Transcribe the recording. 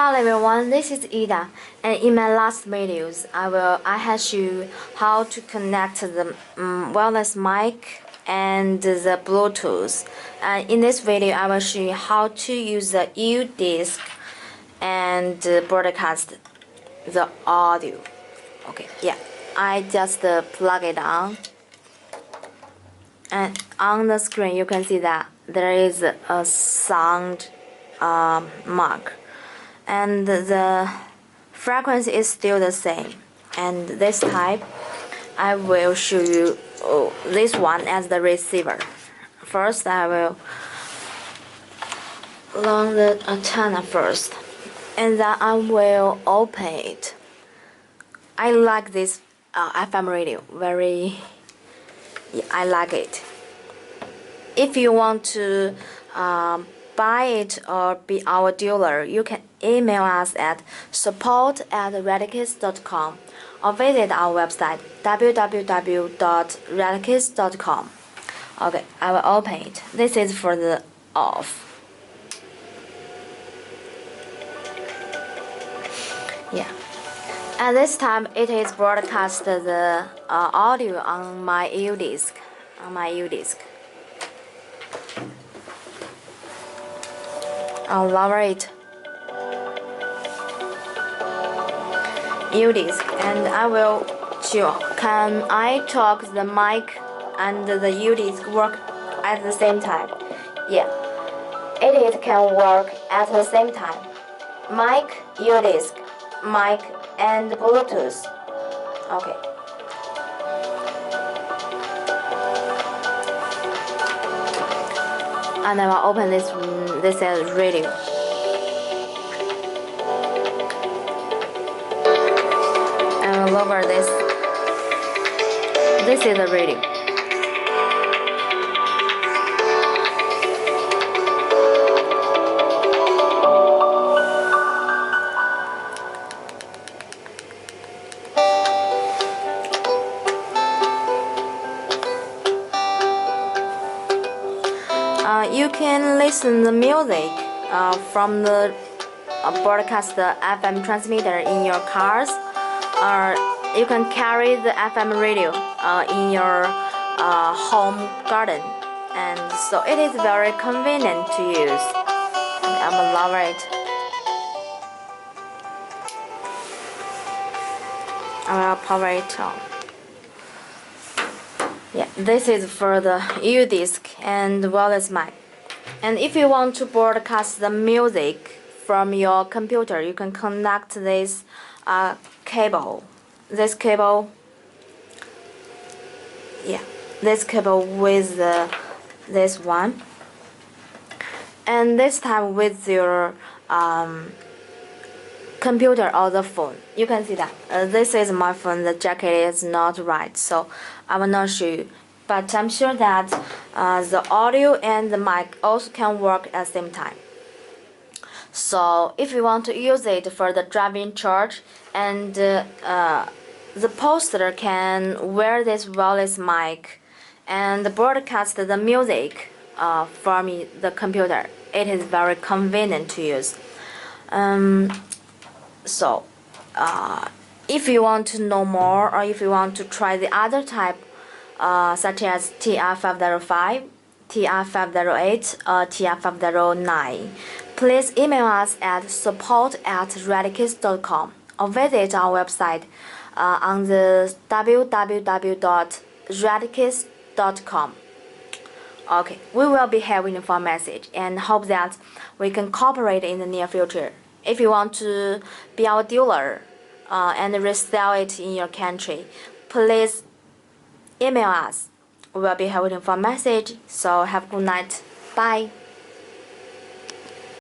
Hello everyone, this is Ida, and in my last videos, I had shown you how to connect the wireless mic and the Bluetooth. And in this video, I will show you how to use the U disc and broadcast the audio. Okay, yeah, I just plug it on, and on the screen you can see that there is a sound mark. And the frequency is still the same, and this type I will show you this one as the receiver. First I will learn the antenna first, and then I will open it. I like this FM radio I like it. If you want to buy it or be our dealer, you can email us at support@retekess.com or visit our website www.retekess.com. Okay, I will open it. This is for the off. Yeah. At this time, it is broadcast the audio on my U disc. I'll lower it. U disc, and I will show. Can I talk the mic and the U disc work at the same time? Yeah, it can work at the same time. Mic, U disc, mic, and Bluetooth. Okay. And I will open this radio. I will lower this. This is the radio. You can listen the music from the broadcast FM transmitter in your cars, or you can carry the FM radio in your home garden, and so it is very convenient to use. I will lower it. I will power it on. Yeah, this is for the U disc and wireless mic. And if you want to broadcast the music from your computer, you can connect this cable. This cable with this one. And this time with your computer or the phone. You can see that this is my phone. The jacket is not right, so I will not show you. But I'm sure that the audio and the mic also can work at the same time. So if you want to use it for the driving charge, and the poster can wear this wireless mic and broadcast the music from the computer. It is very convenient to use. So if you want to know more, or if you want to try the other type, such as TR505, TR508, or TR509, please email us at support@retekess.com or visit our website on the www.retekess.com. Okay, we will be having for message and hope that we can cooperate in the near future. If you want to be our dealer and resell it in your country, please email us. We will be having for message. So have a good night. Bye.